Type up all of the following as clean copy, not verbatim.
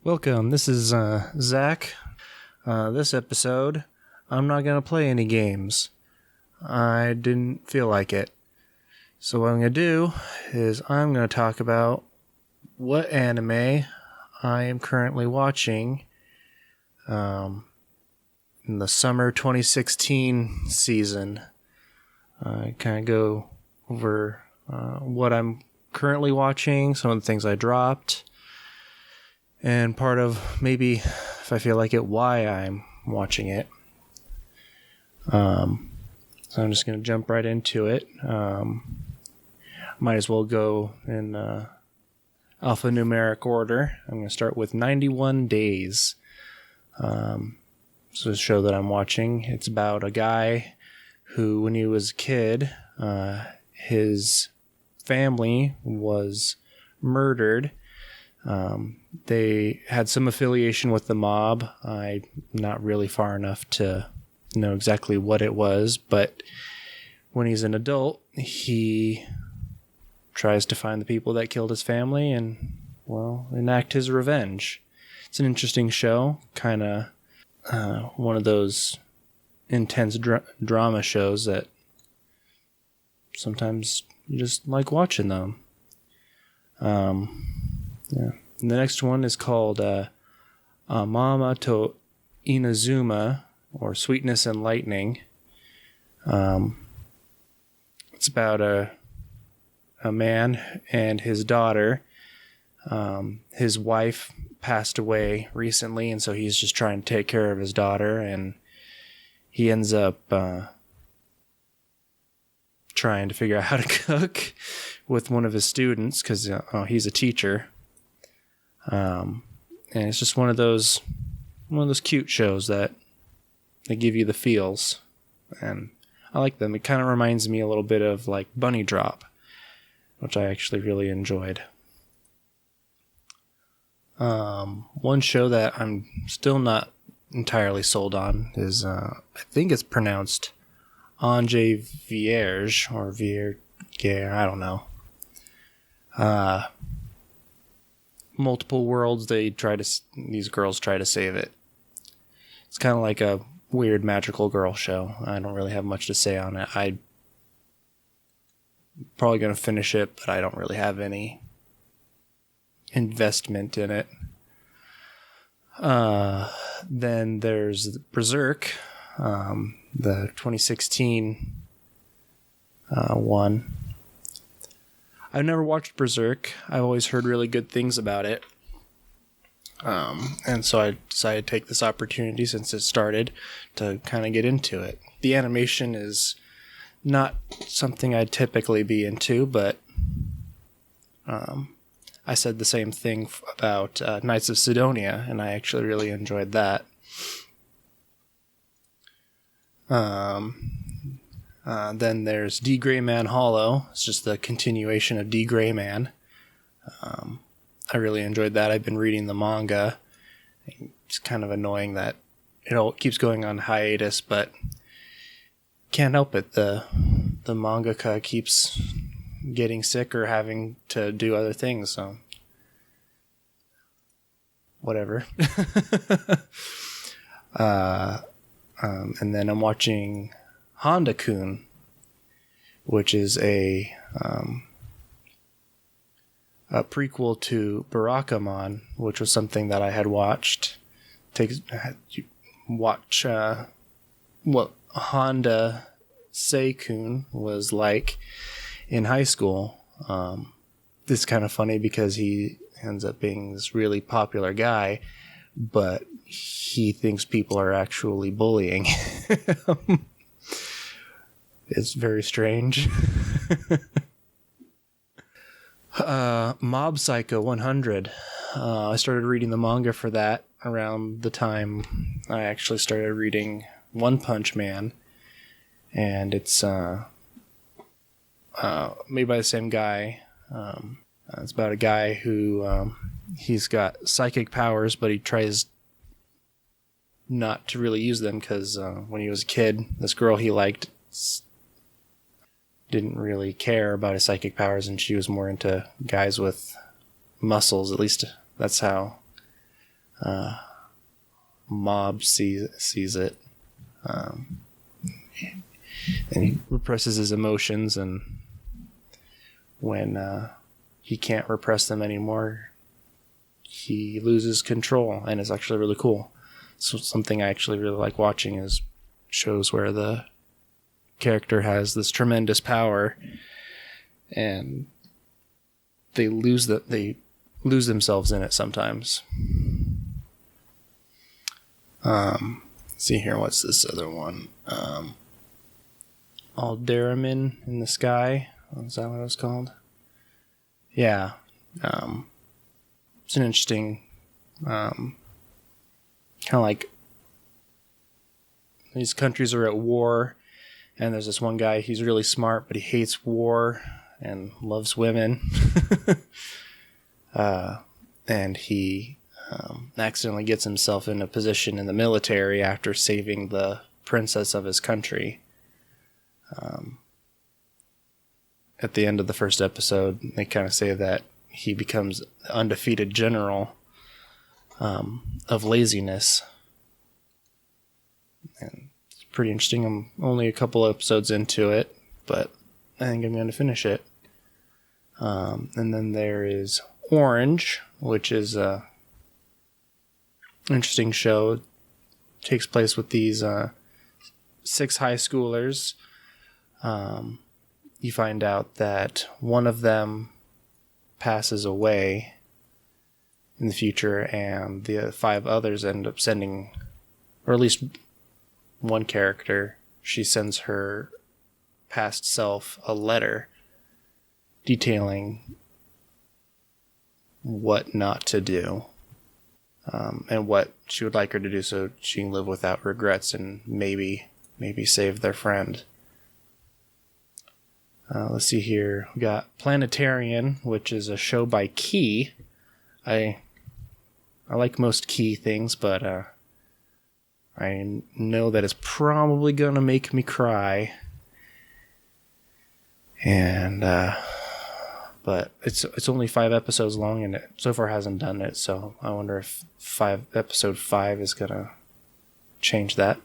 Welcome, this is Zach. This episode, I'm not going to play any games. I didn't feel like it. So what I'm going to do is I'm going to talk about what anime I am currently watching in the summer 2016 season. I kind of go over what I'm currently watching, some of the things I dropped, and part of maybe, if I feel like it, why I'm watching it. So I'm just going to jump right into it. Might as well go in alphanumeric order. I'm going to start with 91 Days. So the show that I'm watching, it's about a guy who, when he was a kid, his family was murdered. They had some affiliation with the mob. I'm not really far enough to know exactly what it was, but when he's an adult, he tries to find the people that killed his family and, well, enact his revenge. It's an interesting show, kind of one of those intense drama shows that sometimes you just like watching them. Yeah. And the next one is called Amama to Inazuma, or Sweetness and Lightning. It's about a man and his daughter. His wife passed away recently, and so he's just trying to take care of his daughter, and he ends up trying to figure out how to cook with one of his students, because he's a teacher. And it's just one of those cute shows that they give you the feels, and I like them. It kind of reminds me a little bit of like Bunny Drop, which I actually really enjoyed. One show that I'm still not entirely sold on is I think it's pronounced Ange Vierge or Vierge, I don't know. Multiple worlds, these girls try to save it. It's kind of like a weird magical girl show. I don't really have much to say on it. I'm probably going to finish it, but I don't really have any investment in it. Then there's Berserk, the 2016 one. I've never watched Berserk. I've always heard really good things about it. And so I decided to take this opportunity since it started to kind of get into it. The animation is not something I'd typically be into, but I said the same thing about Knights of Sidonia, and I actually really enjoyed that. Then there's D. Gray Man Hollow. It's just the continuation of D. Gray Man. I really enjoyed that. I've been reading the manga. It's kind of annoying that it all keeps going on hiatus, but can't help it. The mangaka keeps getting sick or having to do other things, so whatever. And then I'm watching Honda-kun, which is a prequel to Barakamon, which was something that I had watched. Watch what Honda Seikun was like in high school. This is kind of funny because he ends up being this really popular guy, but he thinks people are actually bullying him. It's very strange. Mob Psycho 100. I started reading the manga for that around the time I actually started reading One Punch Man. And it's made by the same guy. It's about a guy who he's got psychic powers, but he tries not to really use them because when he was a kid, this girl he liked didn't really care about his psychic powers, and she was more into guys with muscles. At least that's how mob sees it. And he represses his emotions, and when he can't repress them anymore, he loses control, and it's actually really cool. So something I actually really like watching is shows where the character has this tremendous power, and they lose themselves in it sometimes. See here, what's this other one? Alderamin in the Sky. Is that what it was called? Yeah. It's an interesting, kind of like these countries are at war, and there's this one guy, he's really smart, but he hates war and loves women. And he accidentally gets himself in a position in the military after saving the princess of his country. At the end of the first episode, they kind of say that he becomes the undefeated general of laziness. And it's pretty interesting. I'm only a couple episodes into it, but I think I'm going to finish it. And then there is Orange, which is a interesting show. It takes place with these 6 high schoolers. You find out that one of them passes away in the future, and the 5 others end up sending, or at least one character, she sends her past self a letter detailing what not to do, and what she would like her to do so she can live without regrets and maybe save their friend. Let's see here. We got Planetarian, which is a show by Key. I like most Key things, but I know that it's probably gonna make me cry. And but it's only 5 episodes long, and it so far hasn't done it. So I wonder if episode 5 is gonna change that.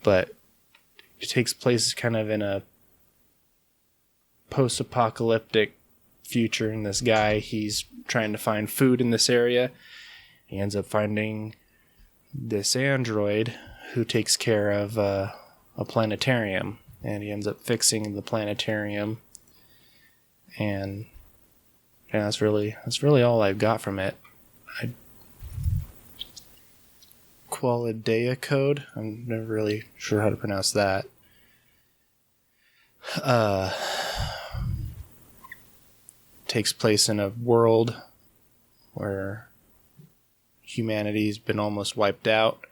But it takes place kind of in a post-apocalyptic future, and this guy, he's trying to find food in this area. He ends up finding this android who takes care of a planetarium, and he ends up fixing the planetarium. And yeah, that's really all I've got from it. Qualidea Code. I'm never really sure how to pronounce that. Takes place in a world where humanity's been almost wiped out.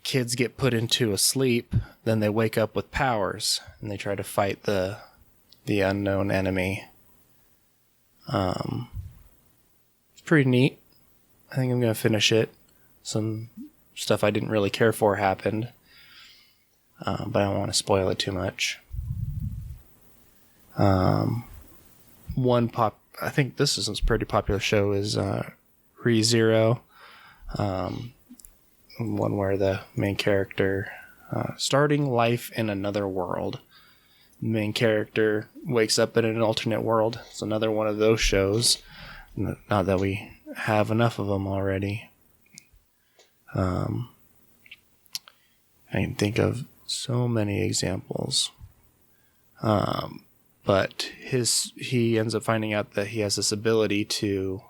Kids get put into a sleep, then they wake up with powers, and they try to fight the unknown enemy. It's pretty neat. I think I'm going to finish it. Some stuff I didn't really care for happened, but I don't want to spoil it too much. I think this is a pretty popular show is ReZero, one where the main character starting life in another world. The main character wakes up in an alternate world. It's another one of those shows. Not that we have enough of them already. I can think of so many examples. But he ends up finding out that he has this ability to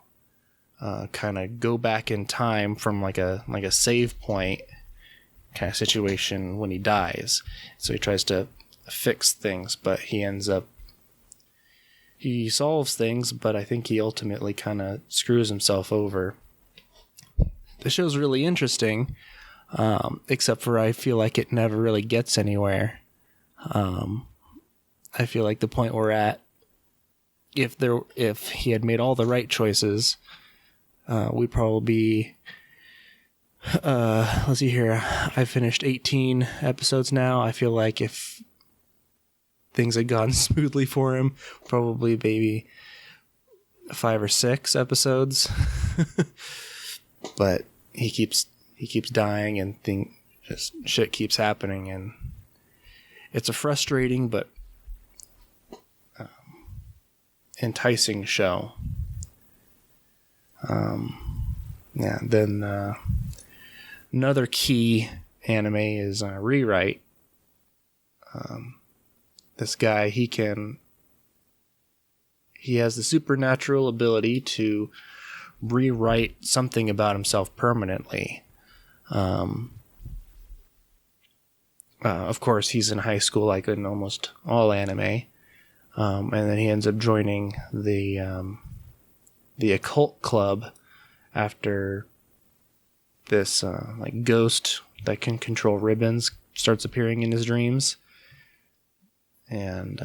kind of go back in time from like a save point kind of situation when he dies. So he tries to fix things, but he solves things, but I think he ultimately kind of screws himself over. The show's really interesting, except for I feel like it never really gets anywhere. I feel like the point we're at, if he had made all the right choices, we'd probably be, let's see here, I finished 18 episodes now. I feel like if things had gone smoothly for him, probably maybe 5 or 6 episodes. But he keeps dying, and just shit keeps happening, and it's a frustrating but enticing show. Then another key anime is Rewrite. This guy, he has the supernatural ability to rewrite something about himself permanently. Of course, he's in high school, like in almost all anime. And then he ends up joining the occult club after this like ghost that can control ribbons starts appearing in his dreams, and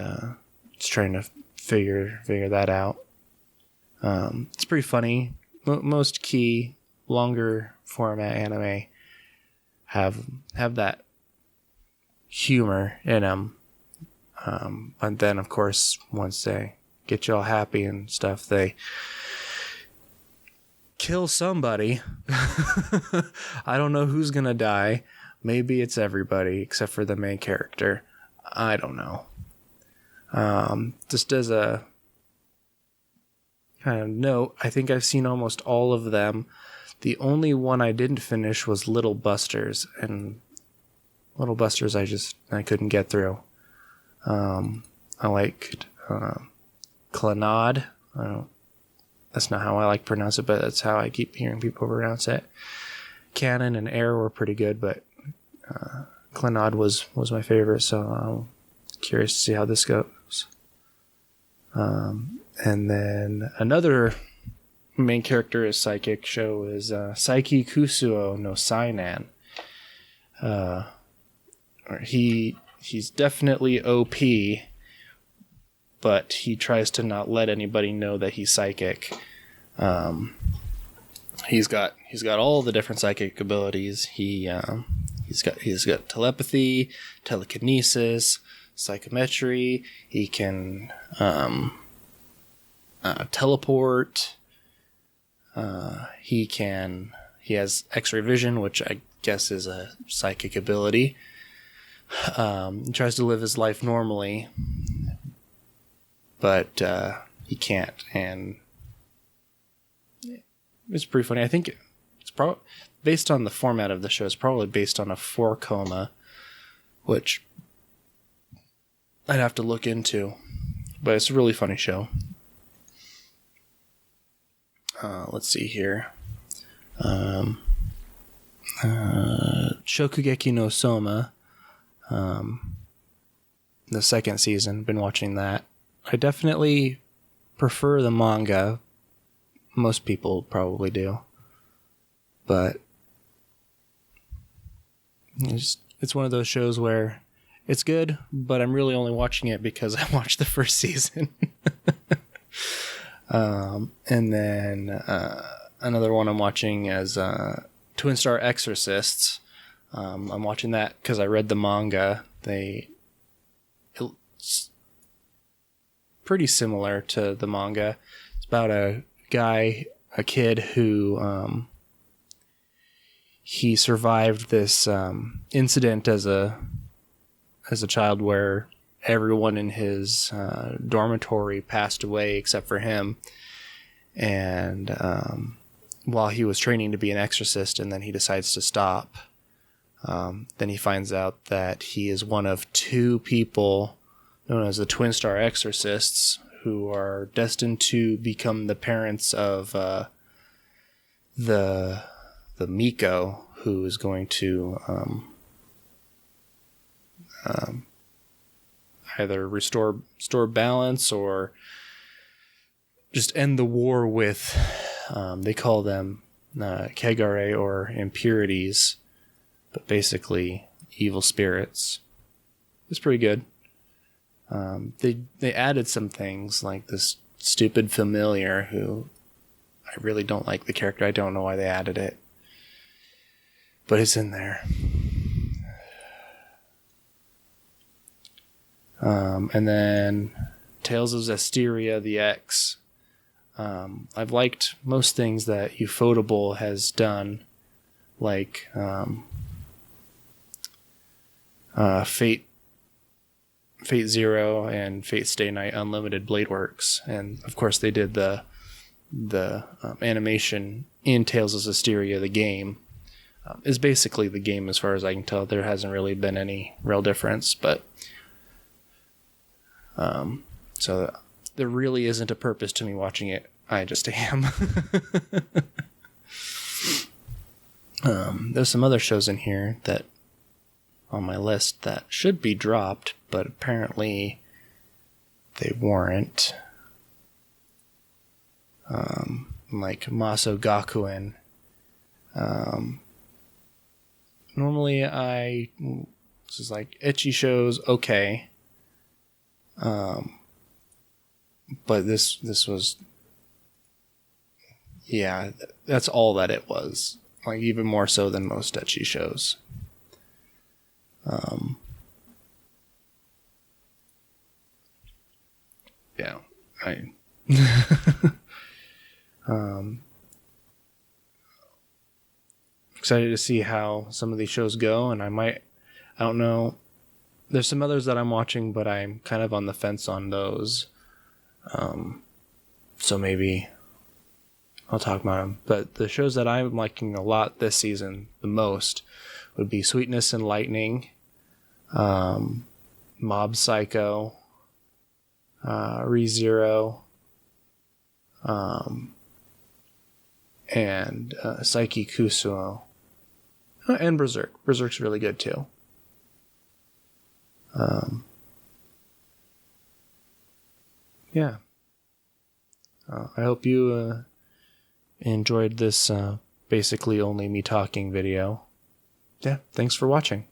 just trying to figure that out. It's pretty funny. Most key longer format anime have that humor in them. And then, of course, once they get you all happy and stuff, they kill somebody. I don't know who's gonna die. Maybe it's everybody except for the main character. I don't know. Just as a kind of note, I think I've seen almost all of them. The only one I didn't finish was Little Busters, and Little Busters I couldn't get through. I liked Clannad. That's not how I like to pronounce it, but that's how I keep hearing people pronounce it. Canon and Air were pretty good, but Clannad was my favorite, so I'm curious to see how this goes. And then another main character is psychic show is Saiki Kusuo no Sainan. He's definitely OP, but he tries to not let anybody know that he's psychic. He's got all the different psychic abilities. He's got telepathy, telekinesis, psychometry. He can teleport. He has X-ray vision, which I guess is a psychic ability. He tries to live his life normally, but he can't, and it's pretty funny. I think it's probably based on the format of the show. It's probably based on a 4-coma, which I'd have to look into, but it's a really funny show. Let's see here. Shokugeki no Soma. The second season, been watching that. I definitely prefer the manga. Most people probably do. But it's one of those shows where it's good, but I'm really only watching it because I watched the first season. And then another one I'm watching is Twin Star Exorcists. I'm watching that because I read the manga. It's pretty similar to the manga. It's about a kid who he survived this incident as a child where everyone in his dormitory passed away except for him. And while he was training to be an exorcist, and then he decides to stop. Then he finds out that he is one of 2 people known as the Twin Star Exorcists who are destined to become the parents of the Miko, who is going to either restore balance or just end the war with, they call them kegare, or impurities, but basically evil spirits. It's pretty good. They added some things like this stupid familiar who I really don't like the character. I don't know why they added it, but it's in there. And then Tales of Zestiria, the X. I've liked most things that Ufotable has done, like Fate Zero and Fate Stay Night Unlimited Blade Works, and of course they did the animation in Tales of Zestiria, the game. Is basically the game as far as I can tell. There hasn't really been any real difference, but so there really isn't a purpose to me watching it. I just am. There's some other shows in here that on my list that should be dropped, but apparently they weren't. Like Maso Gakuen. Normally this is like ecchi shows, okay. But this was, yeah, that's all that it was. Like even more so than most ecchi shows. Yeah, excited to see how some of these shows go, and I don't know, there's some others that I'm watching, but I'm kind of on the fence on those. So maybe I'll talk about them. But the shows that I'm liking a lot this season, the most, would be Sweetness and Lightning, Mob Psycho, ReZero, and Psyche Kusuo, and Berserk. Berserk's really good too. Yeah. I hope you enjoyed this basically only me talking video. Yeah, thanks for watching.